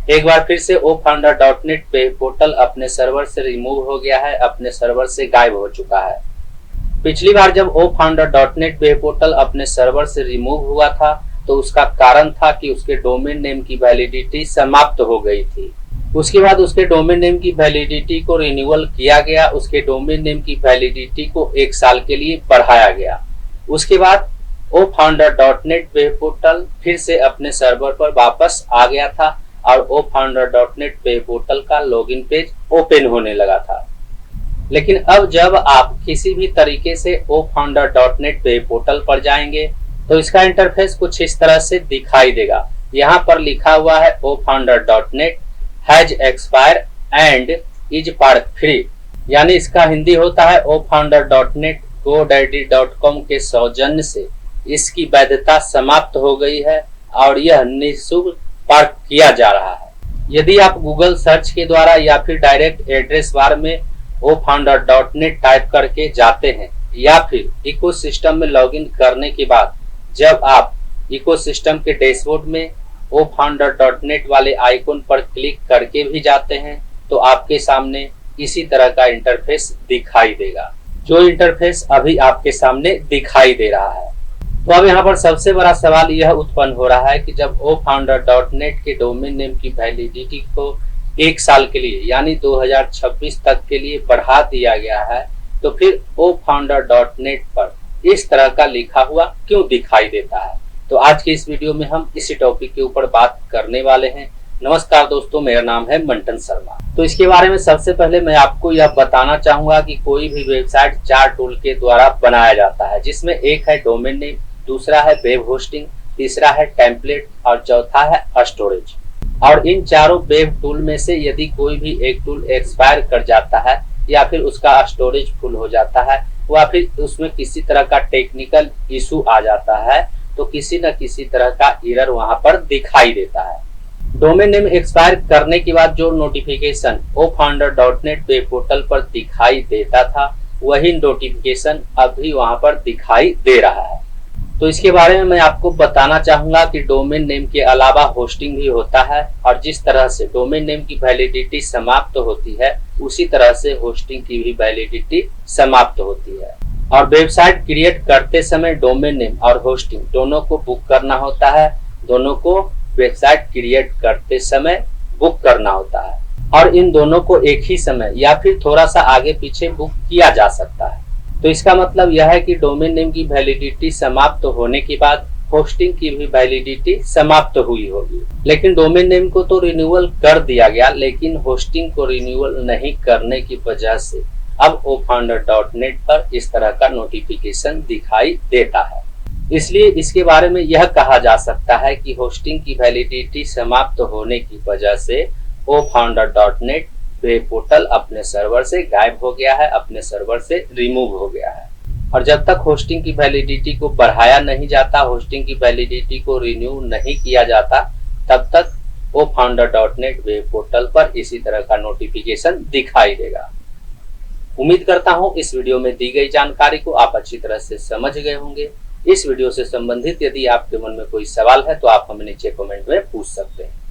एक बार फिर से oFounder.net वेब पोर्टल अपने सर्वर से रिमूव हो गया है, अपने सर्वर से गायब हो चुका है। पिछली बार जब oFounder.net वेब पोर्टल अपने सर्वर से रिमूव हुआ था तो उसका कारण था कि उसके डोमेन नेम की वैलिडिटी समाप्त हो गई थी। उसके बाद उसके डोमेन नेम की वैलिडिटी को रिन्यूअल किया गया, उसके डोमेन नेम की वैलिडिटी को 1 साल के लिए बढ़ाया गया। उसके बाद oFounder.net वेब पोर्टल फिर से अपने सर्वर पर वापस आ गया था और oFounder.net वेब पोर्टल का लॉगिन पेज ओपन होने लगा था। लेकिन अब जब आप किसी भी तरीके से oFounder.net वेब पोर्टल पर जाएंगे तो इसका इंटरफेस कुछ इस तरह से दिखाई देगा। यहाँ पर लिखा हुआ है oFounder.net has expire and is part free, यानी इसका हिंदी होता है oFounder.net GoDaddy.com के सौजन्य से इसकी वैधता समाप्त हो गई है और यह निःशुल्क पार्क किया जा रहा है। यदि आप गूगल सर्च के द्वारा या फिर डायरेक्ट एड्रेस बार में oFounder.net टाइप करके जाते हैं या फिर इकोसिस्टम में लॉगिन करने के बाद जब आप इकोसिस्टम के डैशबोर्ड में oFounder.net वाले आइकन पर क्लिक करके भी जाते हैं तो आपके सामने इसी तरह का इंटरफेस दिखाई देगा, जो इंटरफेस अभी आपके सामने दिखाई दे रहा है। तो अब यहाँ पर सबसे बड़ा सवाल यह उत्पन्न हो रहा है कि जब oFounder.net के डोमेन नेम की वैलिडिटी को 1 साल के लिए यानी 2026 तक के लिए बढ़ा दिया गया है तो फिर oFounder.net पर इस तरह का लिखा हुआ क्यों दिखाई देता है। तो आज के इस वीडियो में हम इसी टॉपिक के ऊपर बात करने वाले हैं। नमस्कार दोस्तों, मेरा नाम है मंटन शर्मा। तो इसके बारे में सबसे पहले मैं आपको यह बताना चाहूंगा कि कोई भी वेबसाइट 4 टूल के द्वारा बनाया जाता है, जिसमें एक है डोमेन नेम, दूसरा है वेब होस्टिंग, तीसरा है टेम्पलेट और चौथा है स्टोरेज। और इन चारों वेब टूल में से यदि कोई भी एक टूल एक्सपायर कर जाता है या फिर उसका स्टोरेज फुल हो जाता है या फिर उसमें किसी तरह का टेक्निकल इशू आ जाता है तो किसी न किसी तरह का एरर वहां पर दिखाई देता है। डोमेन नेम एक्सपायर करने के बाद जो नोटिफिकेशन oFounder.net वेब पोर्टल पर दिखाई देता था वही नोटिफिकेशन अभी वहां पर दिखाई दे रहा है। तो इसके बारे में मैं आपको बताना चाहूंगा कि डोमेन नेम के अलावा होस्टिंग भी होता है और जिस तरह से डोमेन नेम की वैलिडिटी समाप्त होती है उसी तरह से होस्टिंग की भी वैलिडिटी समाप्त होती है। और वेबसाइट क्रिएट करते समय डोमेन नेम और होस्टिंग दोनों को बुक करना होता है, दोनों को वेबसाइट क्रिएट करते समय बुक करना होता है और इन दोनों को एक ही समय या फिर थोड़ा सा आगे पीछे बुक किया जा सकता है। तो इसका मतलब यह है कि डोमेन नेम की वैलिडिटी समाप्त होने के बाद होस्टिंग की भी वैलिडिटी समाप्त हुई होगी। लेकिन डोमेन नेम को तो रिन्यूअल कर दिया गया, लेकिन होस्टिंग को रिन्यूअल नहीं करने की वजह से अब oFounder.net पर इस तरह का नोटिफिकेशन दिखाई देता है। इसलिए इसके बारे में यह कहा जा सकता है कि होस्टिंग की वैलिडिटी समाप्त होने की वजह से oFounder.net वेब पोर्टल अपने सर्वर से गायब हो गया है, अपने सर्वर से रिमूव हो गया है। और जब तक होस्टिंग की वैलिडिटी को बढ़ाया नहीं जाता, होस्टिंग की वैलिडिटी को रिन्यू नहीं किया जाता, तब तक oFounder.net वेब पोर्टल पर इसी तरह का नोटिफिकेशन दिखाई देगा। उम्मीद करता हूं इस वीडियो में दी गई जानकारी को आप अच्छी तरह से समझ गए होंगे। इस वीडियो से संबंधित यदि आपके मन में कोई सवाल है तो आप हमें नीचे कमेंट में पूछ सकते हैं।